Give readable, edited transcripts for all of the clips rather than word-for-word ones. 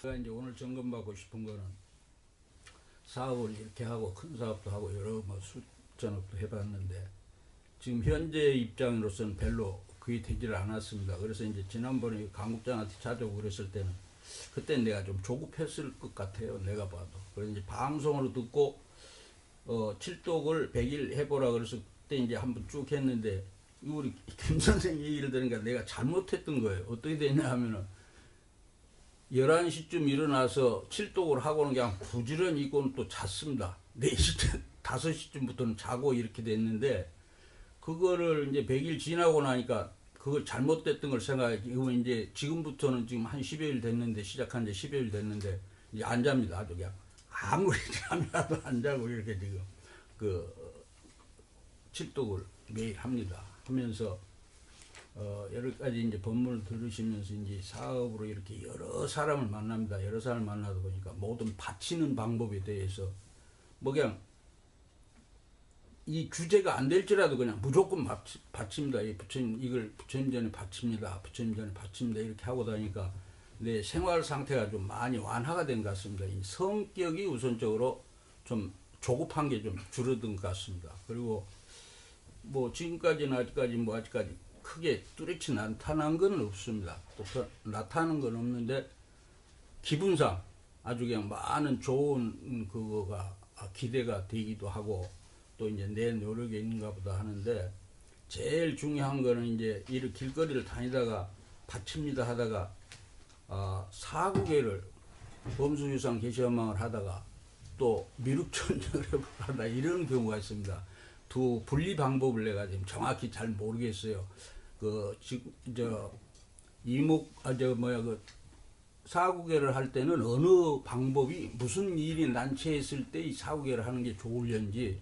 제가 이제 오늘 점검받고 싶은 거는 사업을 이렇게 하고 큰 사업도 하고 여러 뭐 수전업도 해봤는데 지금 현재 입장으로서는 별로 그게 되질 않았습니다. 그래서 이제 지난번에 강국장한테 찾아오고 그랬을 때는 그때 내가 좀 조급했을 것 같아요. 내가 봐도. 그래서 이제 방송으로 듣고 칠독을 100일 해보라 그래서 그때 이제 한번 쭉 했는데 우리 김 선생 얘기를 들으니까 내가 잘못했던 거예요. 어떻게 됐냐 하면은 11시쯤 일어나서 칠독을 하고는 그냥 부지런히 있고는 또 잤습니다. 4시, 5시쯤부터는 자고 이렇게 됐는데, 그거를 이제 100일 지나고 나니까 그걸 잘못됐던 걸 생각해. 이건 이제 지금부터는 지금 한 10여일 됐는데, 시작한 지 10여일 됐는데, 이제 안 잡니다. 아주 그냥. 아무리 잠이라도 안 자고 이렇게 지금, 칠독을 매일 합니다. 하면서, 여러 가지 이제 법문을 들으시면서 이제 사업으로 이렇게 여러 사람을 만납니다. 여러 사람을 만나다 보니까 모든 바치는 방법에 대해서 뭐 그냥 이 주제가 안 될지라도 그냥 무조건 바칩니다. 이 부처님, 이걸 부처님 전에 바칩니다. 부처님 전에 바칩니다. 이렇게 하고 다니까 내 생활 상태가 좀 많이 완화가 된 것 같습니다. 이 성격이 우선적으로 좀 조급한 게 좀 줄어든 것 같습니다. 그리고 뭐 지금까지는 아직까지 크게 뚜렷이 나타난 건 없습니다. 또 나타나는 건 없는데 기분상 아주 그냥 많은 좋은 그거가 기대가 되기도 하고 또 이제 내 노력에 있는가 보다 하는데 제일 중요한 거는 이제 이렇게 길거리를 다니다가 바칩니다 하다가 사구계를 범수유상 개시현망을 하다가 또 미륵천열을 하다 이런 경우가 있습니다. 두 분리 방법을 내가 지금 정확히 잘 모르겠어요. 사구계를 할 때는 어느 방법이 무슨 일이 난처했을 때 이 사구계를 하는 게 좋을런지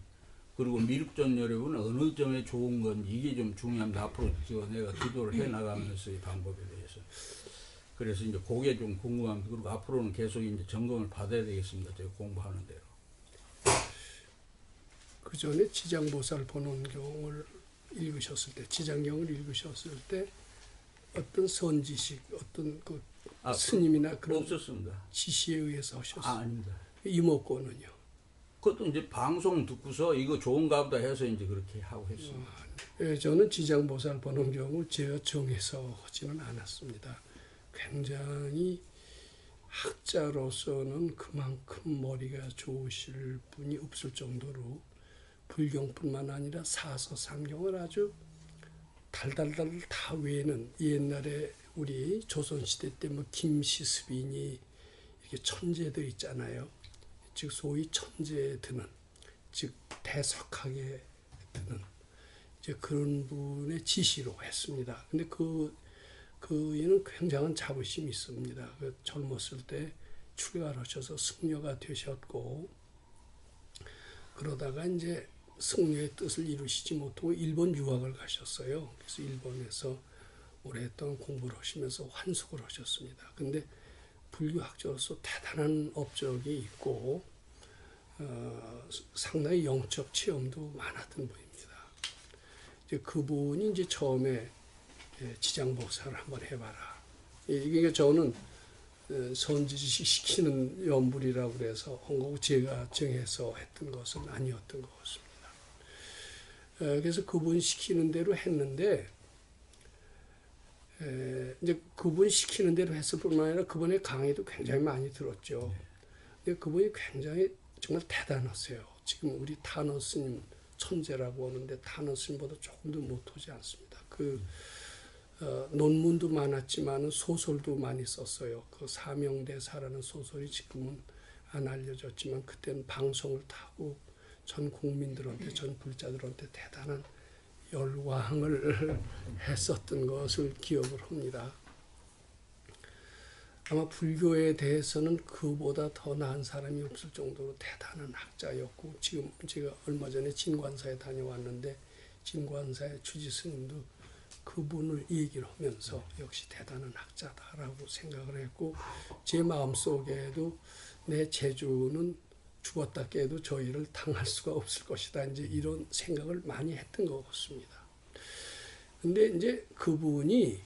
그리고 미륵전열협은 어느 점에 좋은 건지 이게 좀 중요합니다. 앞으로 내가 기도를 해 나가면서 이 방법에 대해서. 그래서 이제 그게 좀 궁금합니다. 그리고 앞으로는 계속 이제 점검을 받아야 되겠습니다. 제가 공부하는 대로. 그 전에 지장보살 본원경을 읽으셨을 때, 지장경을 읽으셨을 때 어떤 선지식, 어떤 그 스님이나 그런 없었습니다. 지시에 의해서 하셨어요? 아닙니다. 이목고는요? 그것도 이제 방송 듣고서 이거 좋은가 보다 해서 이제 그렇게 하고 했습니다. 예, 저는 지장보살 본원경을 제가 정해서 하지는 않았습니다. 굉장히 학자로서는 그만큼 머리가 좋으실 분이 없을 정도로 불경뿐만 아니라 사서 상경을 아주 달달달 다 외는 옛날에 우리 조선시대 때 뭐 김시습이니 이렇게 천재들 있잖아요. 즉 소위 천재에 드는, 즉 대석학에 드는 이제 그런 분의 지시로 했습니다. 근데 그이는 굉장한 자부심이 있습니다. 젊었을 때 출가를 하셔서 승려가 되셨고 그러다가 이제 승려의 뜻을 이루시지 못하고 일본 유학을 가셨어요. 그래서 일본에서 오랫동안 공부를 하시면서 환숙을 하셨습니다. 근데 불교학자로서 대단한 업적이 있고 상당히 영적 체험도 많았던 분입니다. 이제 그분이 이제 처음에 지장보살을 한번 해봐라. 이게 저는 선지식 시키는 연불이라고 그래서 한 거고 제가 정해서 했던 것은 아니었던 것 같습니다. 그래서 그분 시키는 대로 했는데 이제 그분 시키는 대로 했을 뿐만 아니라 그분의 강의도 굉장히 많이 들었죠. 근데 그분이 굉장히 정말 대단하세요. 지금 우리 타너 스님 천재라고 하는데 타너 스님보다 조금 더 못하지 않습니다. 논문도 많았지만 소설도 많이 썼어요. 그 사명대사라는 소설이 지금은 안 알려졌지만 그때는 방송을 타고 전 국민들한테, 전 불자들한테 대단한 열광을 했었던 것을 기억을 합니다. 아마 불교에 대해서는 그보다 더 나은 사람이 없을 정도로 대단한 학자였고 지금 제가 얼마 전에 진관사에 다녀왔는데 진관사의 주지스님도 그분을 얘기를 하면서 역시 대단한 학자다라고 생각을 했고 제 마음속에도 내 재주는 죽었다 깨도 저희를 당할 수가 없을 것이다. 이제 이런 생각을 많이 했던 것 같습니다. 근데 이제 그분이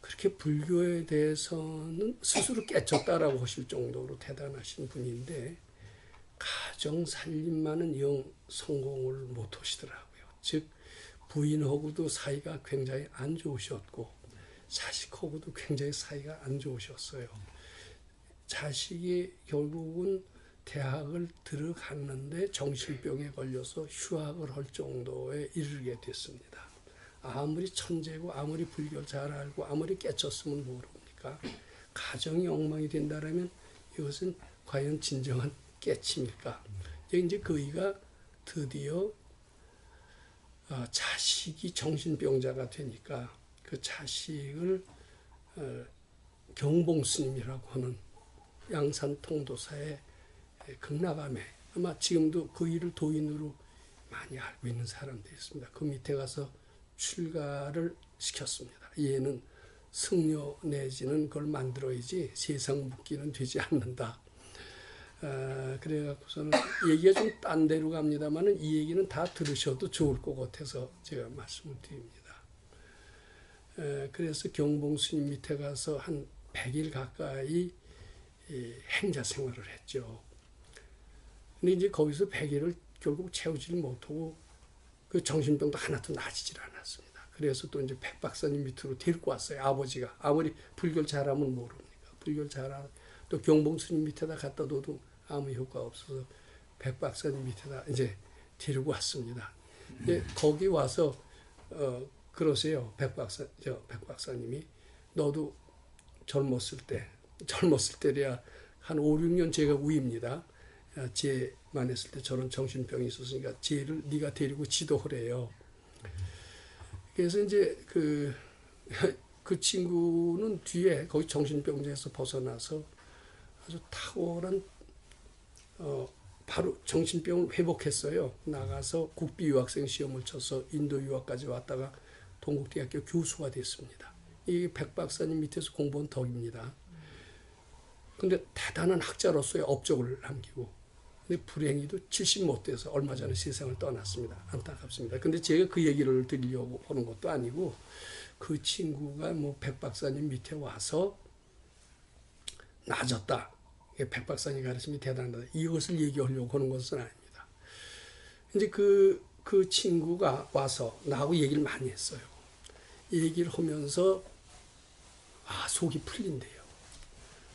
그렇게 불교에 대해서는 스스로 깨쳤다라고 하실 정도로 대단하신 분인데 가정 살림만은 영 성공을 못 하시더라고요. 즉 부인하고도 사이가 굉장히 안 좋으셨고 자식하고도 굉장히 사이가 안 좋으셨어요. 자식이 결국은 대학을 들어갔는데 정신병에 걸려서 휴학을 할 정도에 이르게 됐습니다. 아무리 천재고 아무리 불교를 잘 알고 아무리 깨쳤으면 모릅니까? 가정이 엉망이 된다면 이것은 과연 진정한 깨침일까? 이제 그이가 드디어 자식이 정신병자가 되니까 그 자식을 경봉스님이라고 하는 양산 통도사의 극락암에 아마 지금도 그 일을 도인으로 많이 알고 있는 사람들이 있습니다. 그 밑에 가서 출가를 시켰습니다. 얘는 승려 내지는 그걸 만들어야지 세상 묻기는 되지 않는다. 그래갖고서는 얘기가 좀 딴 데로 갑니다만은 이 얘기는 다 들으셔도 좋을 것 같아서 제가 말씀을 드립니다. 그래서 경봉스님 밑에 가서 한 100일 가까이 행자 생활을 했죠. 근데 이제 거기서 100일을 결국 채우질 못하고 그 정신병도 하나도 나아지질 않았습니다. 그래서 또 이제 백박사님 밑으로 데리고 왔어요. 아버지가. 아무리 불교를 잘하면 모릅니까? 불교를 잘하면 또 경봉스님 밑에다 갖다 둬도 아무 효과 없어서 백박사님 밑에다 이제 데리고 왔습니다. 거기 와서 그러세요. 백박사님이 너도 젊었을 때래야 한 5, 6년 제가 우입니다. 제만 했을 때 저런 정신병이 있었으니까 제를 네가 데리고 지도하래요. 그래서 이제 그 친구는 뒤에 거기 정신병자에서 벗어나서 아주 탁월한 바로 정신병을 회복했어요. 나가서 국비 유학생 시험을 쳐서 인도 유학까지 왔다가 동국대학교 교수가 됐습니다. 이 백박사님 밑에서 공부한 덕입니다. 근데 대단한 학자로서의 업적을 남기고 근데 불행히도 70 못 돼서 얼마 전에 세상을 떠났습니다. 안타깝습니다. 근데 제가 그 얘기를 드리려고 하는 것도 아니고 그 친구가 뭐 백박사님 밑에 와서 나아졌다. 백박사님 가르침이 대단하다. 이것을 얘기하려고 하는 것은 아닙니다. 이제 그 친구가 와서 나하고 얘기를 많이 했어요. 얘기를 하면서 속이 풀린대요.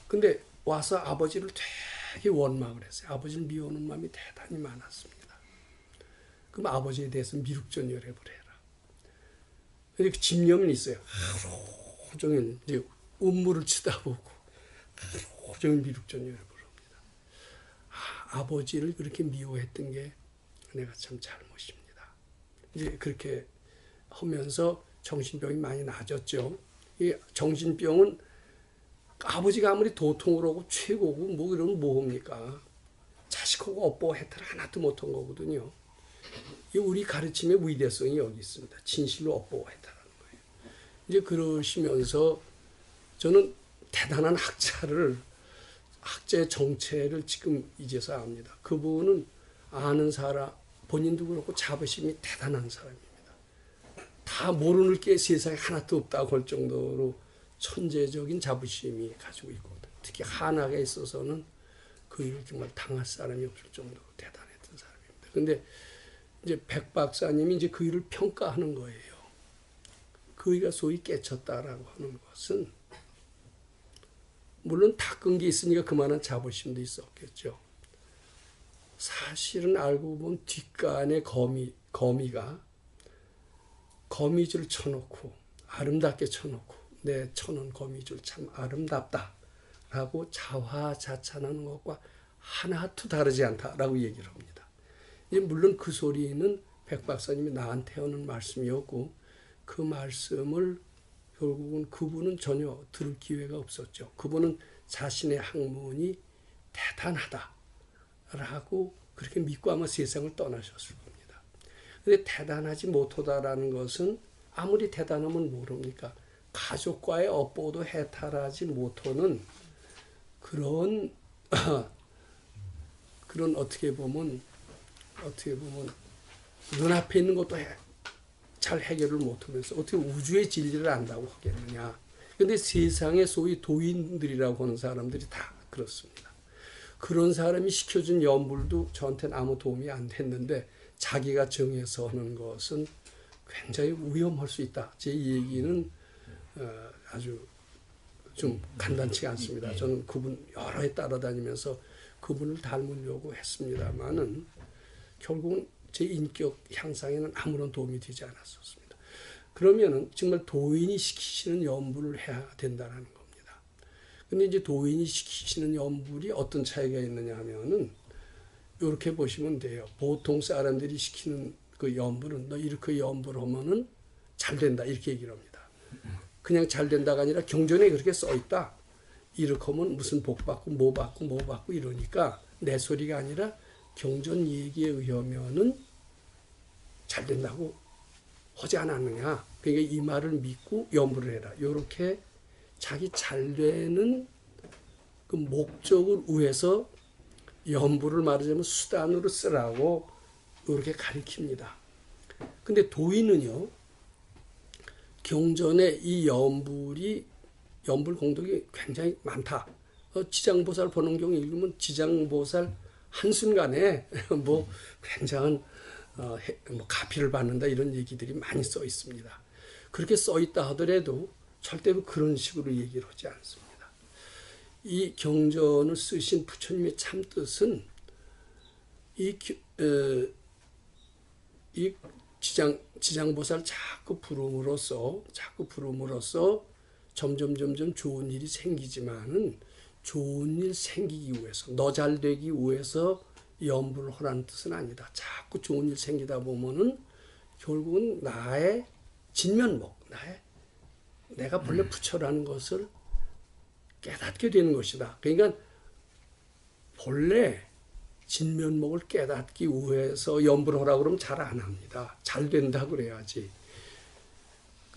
근데 와서 아버지를 되게 원망을 했어요. 아버지를 미워하는 마음이 대단히 많았습니다. 그럼 아버지에 대해서 미륵전열애를 해라. 이렇게 집념이 있어요. 하루 종일 이제 운물을 쳐다보고 하루 종일 미륵전열애를 합니다. 아버지를 그렇게 미워했던 게 내가 참 잘못입니다. 이제 그렇게 하면서 정신병이 많이 나아졌죠. 이 정신병은 아버지가 아무리 도통을 하고 최고고 뭐 이러면 뭐합니까? 자식하고 업보 해탈 하나도 못한 거거든요. 이 우리 가르침의 위대성이 여기 있습니다. 진실로 업보 해탈하는 거예요. 이제 그러시면서 저는 대단한 학자의 정체를 지금 이제서 압니다. 그분은 아는 사람, 본인도 그렇고 자부심이 대단한 사람입니다. 다 모르는 게 세상에 하나도 없다고 할 정도로 천재적인 자부심이 가지고 있거든. 특히 한학에 있어서는 그 일을 정말 당할 사람이 없을 정도로 대단했던 사람입니다. 근데 이제 백 박사님이 이제 그 일을 평가하는 거예요. 그이가 소위 깨쳤다라고 하는 것은 물론 닦은 게 있으니까 그만한 자부심도 있었겠죠. 사실은 알고 보면 뒷간에 거미가 거미줄 쳐놓고 아름답게 쳐놓고 내 쳐놓은 거미줄 참 아름답다라고 자화자찬하는 것과 하나도 다르지 않다라고 얘기를 합니다. 물론 그 소리는 백 박사님이 나한테 하는 말씀이었고 그 말씀을 결국은 그분은 전혀 들을 기회가 없었죠. 그분은 자신의 학문이 대단하다라고 그렇게 믿고 아마 세상을 떠나셨을 겁니다. 그런데 대단하지 못하다라는 것은 아무리 대단하면 모릅니까? 가족과의 업보도 해탈하지 못하는 그런 어떻게 보면 눈앞에 있는 것도 잘 해결을 못하면서 어떻게 우주의 진리를 안다고 하겠느냐 근데 세상에 소위 도인들이라고 하는 사람들이 다 그렇습니다. 그런 사람이 시켜준 연불도 저한테는 아무 도움이 안 됐는데 자기가 정해서 하는 것은 굉장히 위험할 수 있다. 제 얘기는 아주 좀 간단치가 않습니다. 저는 그분 여러 해 따라다니면서 그분을 닮으려고 했습니다만은 결국은 제 인격 향상에는 아무런 도움이 되지 않았었습니다. 그러면은 정말 도인이 시키시는 연불을 해야 된다는 겁니다. 근데 이제 도인이 시키시는 연불이 어떤 차이가 있느냐 하면은 이렇게 보시면 돼요. 보통 사람들이 시키는 그 연불은 너 이렇게 연불하면은 잘 된다 이렇게 얘기를 합니다. 그냥 잘 된다가 아니라 경전에 그렇게 써 있다. 이렇게 하면 무슨 복 받고 뭐 받고 뭐 받고 이러니까 내 소리가 아니라 경전 얘기에 의하면은 잘 된다고 하지 않았느냐. 그러니까 이 말을 믿고 연불을 해라. 이렇게 자기 잘 되는 그 목적을 위해서 연불을 말하자면 수단으로 쓰라고 이렇게 가르칩니다. 근데 도인은요, 경전에 이 연불 공덕이 굉장히 많다. 지장보살 번원경 읽으면 지장보살 한순간에 뭐 굉장한 뭐 가피를 받는다 이런 얘기들이 많이 써 있습니다. 그렇게 써 있다 하더라도 절대로 그런 식으로 얘기를 하지 않습니다. 이 경전을 쓰신 부처님의 참뜻은 이 지장보살 자꾸 부름으로써 점점 좋은 일이 생기지만은 좋은 일 생기기 위해서 너 잘 되기 위해서 연불을 하라는 뜻은 아니다. 자꾸 좋은 일 생기다 보면은 결국은 나의 진면목, 내가 본래 부처라는 것을 깨닫게 되는 것이다. 그러니까 본래 진면목을 깨닫기 위해서 연불을 하라고 그러면 잘 안 합니다. 잘 된다 그래야지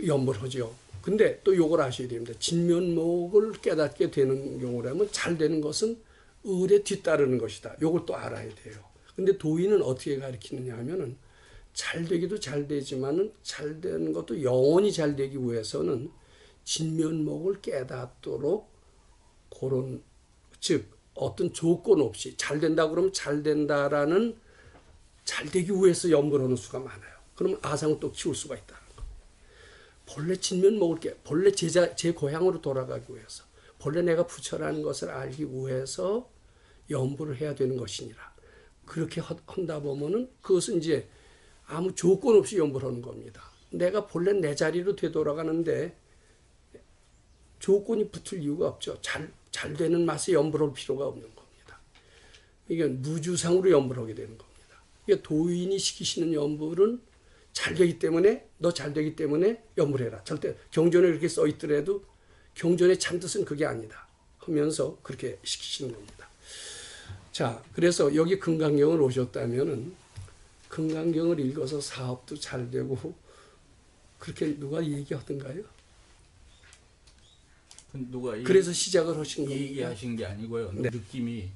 연불을 하죠. 근데 또 요걸 아셔야 됩니다. 진면목을 깨닫게 되는 경우라면 잘 되는 것은 을에 뒤따르는 것이다. 요걸 또 알아야 돼요. 근데 도인은 어떻게 가르치느냐 하면은 잘 되기도 잘 되지만은 잘 되는 것도 영원히 잘 되기 위해서는 진면목을 깨닫도록 그런 즉 어떤 조건 없이 잘 된다 그러면 잘 된다라는 잘 되기 위해서 연불을 하는 수가 많아요. 그러면 아상을 또 키울 수가 있다. 본래 진면목을 본래 제 고향으로 돌아가기 위해서 본래 내가 부처라는 것을 알기 위해서 연불을 해야 되는 것이니라. 그렇게 한다 보면은 그것은 이제 아무 조건 없이 연불하는 겁니다. 내가 본래 내 자리로 되돌아가는데 조건이 붙을 이유가 없죠. 잘 되는 맛에 연불할 필요가 없는 겁니다. 이게 무주상으로 연불하게 되는 겁니다. 이게 도인이 시키시는 연불은 잘 되기 때문에 너 잘 되기 때문에 연불해라. 절대 경전에 이렇게 써 있더라도 경전의 참뜻은 그게 아니다 하면서 그렇게 시키시는 겁니다. 자, 그래서 여기 금강경을 오셨다면은 금강경을 읽어서 사업도 잘 되고 그렇게 누가 얘기하던가요? 그래서 시작을 하신 겁니다. 얘기하신 게 아니고요. 네. 느낌이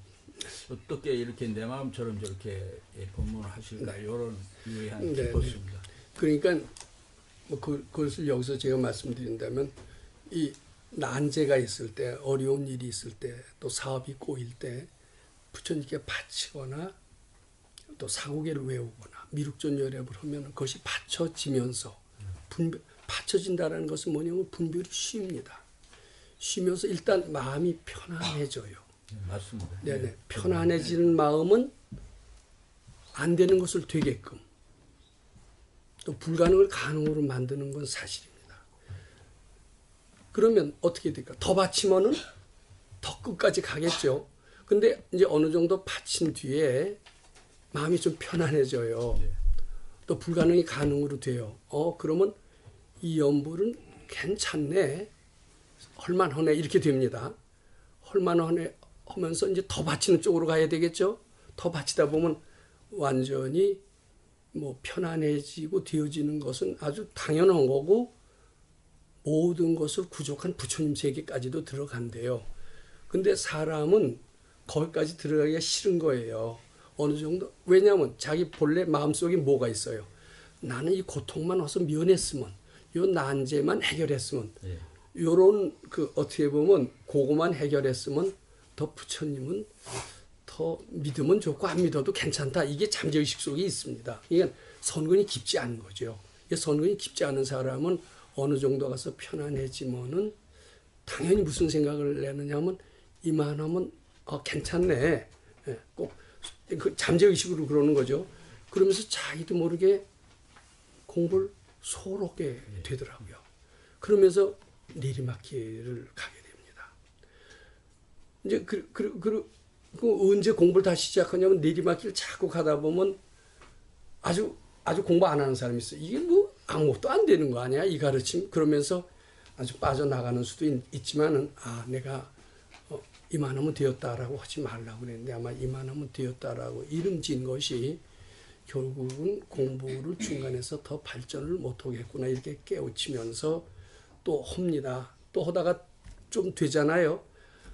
어떻게 이렇게 내 마음처럼 저렇게 법문을 하실까 이런 유의한 기뻤습니다. 그러니까 뭐 그것을 여기서 제가 말씀드린다면 이 난제가 있을 때 어려운 일이 있을 때 또 사업이 꼬일 때 부처님께 바치거나 또 사고계를 외우거나 미륵존 열애를 하면 그것이 받쳐지면서 받쳐진다는 것은 뭐냐면 분별이 쉽니다. 쉬면서 일단 마음이 편안해져요. 네, 맞습니다. 네네. 편안해지는 마음은 안 되는 것을 되게끔 또 불가능을 가능으로 만드는 건 사실입니다. 그러면 어떻게 될까? 더 바치면은 더 끝까지 가겠죠. 근데 이제 어느 정도 바친 뒤에 마음이 좀 편안해져요. 네. 또 불가능이 가능으로 돼요. 그러면 이 연불은 괜찮네. 헐만하네. 이렇게 됩니다. 헐만하네 하면서 이제 더 바치는 쪽으로 가야 되겠죠. 더 바치다 보면 완전히 뭐 편안해지고 되어지는 것은 아주 당연한 거고 모든 것을 구족한 부처님 세계까지도 들어간대요. 근데 사람은 거기까지 들어가기가 싫은 거예요. 어느 정도. 왜냐하면 자기 본래 마음속에 뭐가 있어요. 나는 이 고통만 와서 면했으면 이 난제만 해결했으면 예. 요런 그 어떻게 보면 그거만 해결했으면 더 부처님은 더 믿으면 좋고 안 믿어도 괜찮다. 이게 잠재의식 속에 있습니다. 이게 선근이 깊지 않은 거죠. 이게 선근이 깊지 않은 사람은 어느 정도 가서 편안해지면은 당연히 무슨 생각을 내느냐 하면 이만하면 괜찮네. 예, 꼭 그 잠재의식으로 그러는 거죠. 그러면서 자기도 모르게 공부를 소홀하게 되더라고요. 그러면서 내리막길을 가게 됩니다. 이제 그 언제 공부를 다시 시작하냐면 내리막길 자꾸 가다 보면 아주 공부 안 하는 사람이 있어요. 이게 뭐 아무것도 안 되는 거 아니야? 이 가르침. 그러면서 아주 빠져나가는 수도 있지만은 내가 이만하면 되었다라고 하지 말라고 그랬는데 아마 이만하면 되었다라고 이름 진 것이 결국은 공부를 중간에서 더 발전을 못하겠구나 이렇게 깨우치면서 또 합니다. 또 하다가 좀 되잖아요.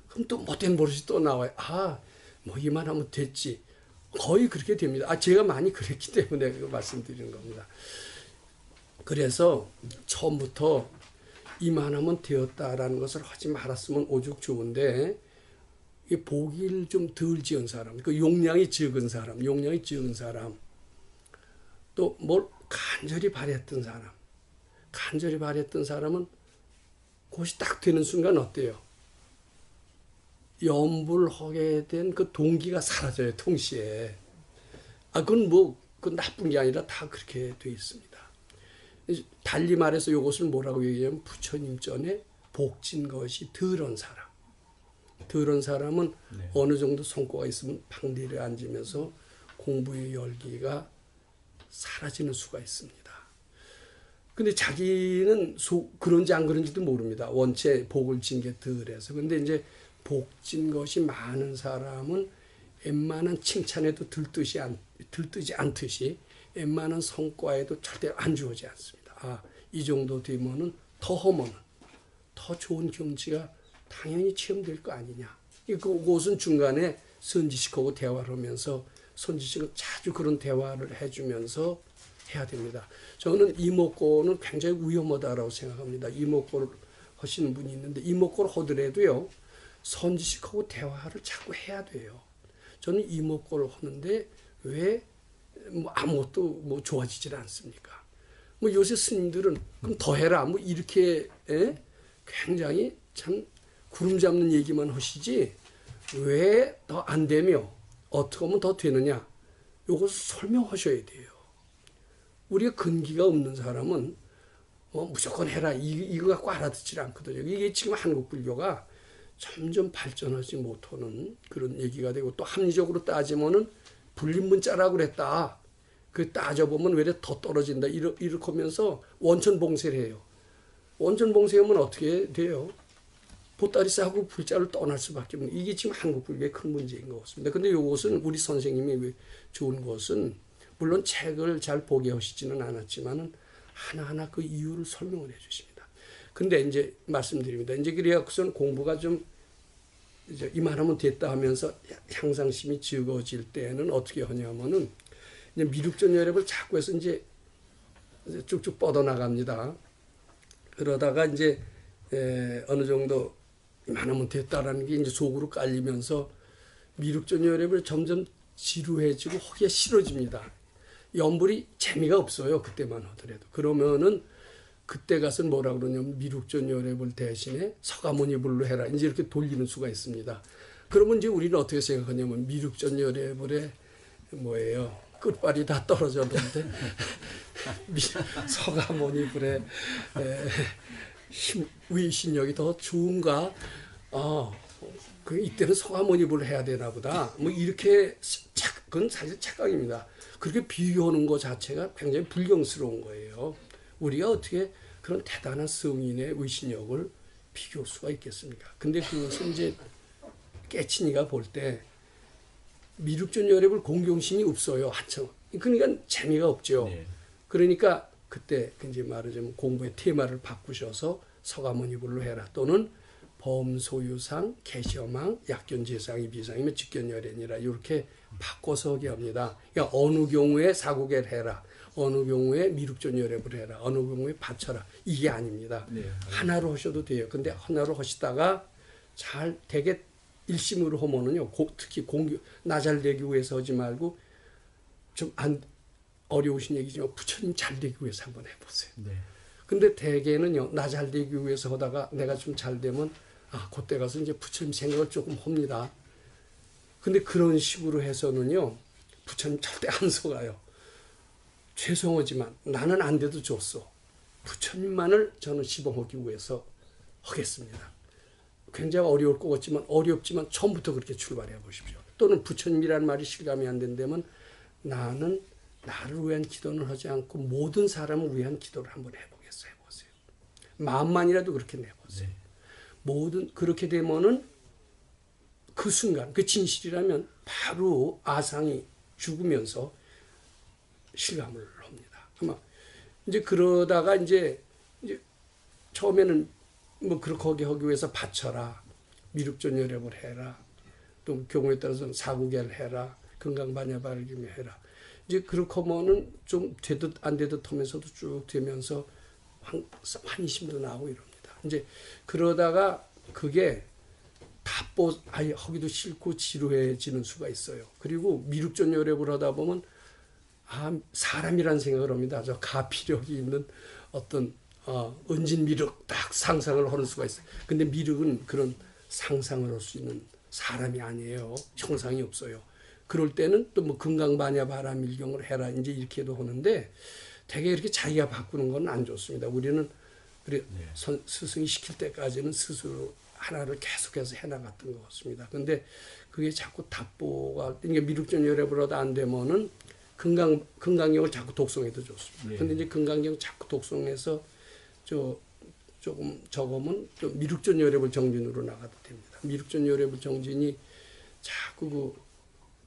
그럼 또 못된 버릇이 또 나와요. 뭐 이만하면 됐지. 거의 그렇게 됩니다. 제가 많이 그랬기 때문에 그거 말씀드리는 겁니다. 그래서 처음부터 이만하면 되었다라는 것을 하지 말았으면 오죽 좋은데 이 복일 좀 덜 지은 사람, 그 용량이 적은 사람, 또 뭘 간절히 바랬던 사람은 그것이 딱 되는 순간 어때요? 염불하게 된 그 동기가 사라져요, 동시에. 그건 그 나쁜 게 아니라 다 그렇게 돼 있습니다. 달리 말해서 이것을 뭐라고 얘기하면 부처님 전에 복진 것이 덜한 사람은 네. 어느 정도 성과가 있으면 방대를 앉으면서 공부의 열기가 사라지는 수가 있습니다. 근데 자기는 그런지 안 그런지도 모릅니다. 원체 복을 진 게 덜해서. 근데 이제 복진 것이 많은 사람은 웬만한 칭찬에도 들뜨지 않듯이 웬만한 성과에도 절대 안 주어지지 않습니다. 이 정도 되면은 더 하면은 더 좋은 경지가 당연히 체험될 거 아니냐. 그것은 중간에 선지식하고 대화를 하면서 선지식은 자주 그런 대화를 해주면서 해야 됩니다. 저는 이목고는 굉장히 위험하다고 생각합니다. 이목고를 하시는 분이 있는데 이목고를 하더라도요. 선지식하고 대화를 자꾸 해야 돼요. 저는 이목고를 하는데 왜 아무것도 좋아지질 않습니까? 요새 스님들은 그럼 더 해라. 이렇게 굉장히 참 구름 잡는 얘기만 하시지 왜 더 안 되며 어떻게 하면 더 되느냐 이것을 설명하셔야 돼요. 우리가 근기가 없는 사람은 무조건 해라 이거 갖고 알아듣질 않거든요. 이게 지금 한국 불교가 점점 발전하지 못하는 그런 얘기가 되고 또 합리적으로 따지면은 불림문자라고 그랬다. 그 따져보면 왜 더 떨어진다 이렇게 하면서 원천봉쇄를 해요. 원천봉쇄하면 어떻게 돼요? 보따리 싸고 불자를 떠날 수밖에 없는 이게 지금 한국 불교의 큰 문제인 것 같습니다. 근데 이것은 우리 선생님이 좋은 것은 물론 책을 잘 보게 하시지는 않았지만은 하나하나 그 이유를 설명을 해주십니다. 근데 이제 말씀드립니다. 이제 그래갖고선 공부가 좀 이제 이만하면 됐다 하면서 향상심이 적어질 때는 어떻게 하냐면은 이제 미륵전 여랩을 자꾸 해서 이제 쭉쭉 뻗어나갑니다. 그러다가 이제 어느 정도 이만하면 됐다라는 게 이제 속으로 깔리면서 미륵전 여랩을 점점 지루해지고 하기가 싫어집니다. 염불이 재미가 없어요. 그때만 하더라도. 그러면은 그때 가서 뭐라 그러냐면 미륵전 여랩을 대신에 서가모니불로 해라. 이제 이렇게 돌리는 수가 있습니다. 그러면 이제 우리는 어떻게 생각하냐면 미륵전 여랩에 뭐예요? 끝발이 다 떨어졌는데 서가모니불에 위신력이 더 좋은가? 이때는 서가모니불을 해야 되나 보다. 이렇게 그건 사실 착각입니다. 그렇게 비교하는 것 자체가 굉장히 불경스러운 거예요. 우리가 어떻게 그런 대단한 성인의 위신력을 비교할 수가 있겠습니까? 근데 그것은 이제 깨친이가 볼 때 미륵전 여랩을 공경심이 없어요. 한참. 그러니까 재미가 없죠. 네. 그러니까 그때 이제 말하자면 공부의 테마를 바꾸셔서 서가모니불로 해라. 또는 범소유상, 개시어망, 약견재상이 비상이면 직견열애니라 이렇게 바꿔서 하게 합니다. 그러니까 어느 경우에 사고개를 해라. 어느 경우에 미륵전열애를 해라. 어느 경우에 바쳐라. 이게 아닙니다. 네. 하나로 하셔도 돼요. 근데 하나로 하시다가 잘 되게 일심으로 하면은요. 특히 나 잘 되기 위해서 하지 말고 좀 어려우신 얘기지만 부처님 잘 되기 위해서 한번 해보세요. 네. 근데 대개는요. 나 잘 되기 위해서 하다가 내가 좀 잘 되면 그때 가서 이제 부처님 생각을 조금 합니다. 근데 그런 식으로 해서는요. 부처님 절대 안 속아요. 죄송하지만 나는 안 돼도 좋소. 부처님만을 저는 시봉하기 위해서 하겠습니다. 굉장히 어려울 것 같지만 어렵지만 처음부터 그렇게 출발해 보십시오. 또는 부처님이라는 말이 실감이 안 된다면 나는 나를 위한 기도는 하지 않고 모든 사람을 위한 기도를 한번 해보겠어요. 해보세요. 마음만이라도 그렇게 내보세요. 모든 그렇게 되면은 그 순간 그 진실이라면 바로 아상이 죽으면서 실감을 합니다. 아마 이제 그러다가 이제 처음에는 뭐 그렇게 하기 위해서 바쳐라, 미륵전열애를 해라, 또 경우에 따라서는 사구개를 해라, 건강반야발기며 해라. 이제 그렇게 하면은 좀 되듯 안 되듯 하면서도 쭉 되면서 환희심도 나오고 이럽니다. 이제 그러다가 그게 아예 하기도 싫고 지루해지는 수가 있어요. 그리고 미륵전열애를 하다 보면 사람이란 생각을 합니다. 저 가피력이 있는 어떤 은진미륵 딱 상상을 하는 수가 있어요. 근데 미륵은 그런 상상을 할 수 있는 사람이 아니에요. 형상이 없어요. 그럴 때는 또 뭐 금강반야바라밀경을 해라 이제 이렇게도 하는데 되게 이렇게 자기가 바꾸는 건 안 좋습니다. 우리는 스승이 시킬 때까지는 스스로 하나를 계속해서 해나갔던 것 같습니다. 근데 그게 자꾸 답보가 이게 미륵전열애를 하다 안 되면은 금강경을 자꾸 독송해도 좋습니다. 근데 이제 금강경 자꾸 독송해서 조금 적으면 또 미륵전열애를 정진으로 나가도 됩니다. 미륵전열애를 정진이 자꾸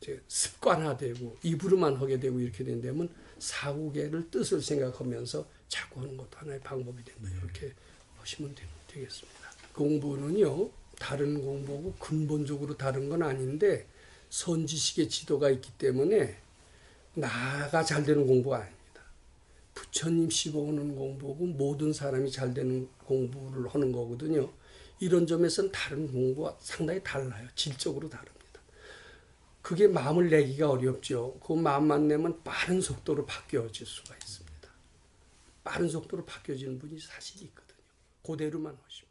이제 습관화되고 입으로만 하게 되고 이렇게 된다면 사구계를 뜻을 생각하면서 자꾸 하는 것도 하나의 방법이 된다. 이렇게 하시면 되겠습니다. 공부는요, 다른 공부하고 근본적으로 다른 건 아닌데 선지식의 지도가 있기 때문에 나가 잘 되는 공부가 아닙니다. 부처님 시보하는 공부하고 모든 사람이 잘 되는 공부를 하는 거거든요. 이런 점에서는 다른 공부와 상당히 달라요. 질적으로 다릅니다. 그게 마음을 내기가 어렵죠. 그 마음만 내면 빠른 속도로 바뀌어질 수가 있습니다. 빠른 속도로 바뀌어지는 분이 사실 있거든요. 그대로만 하시면.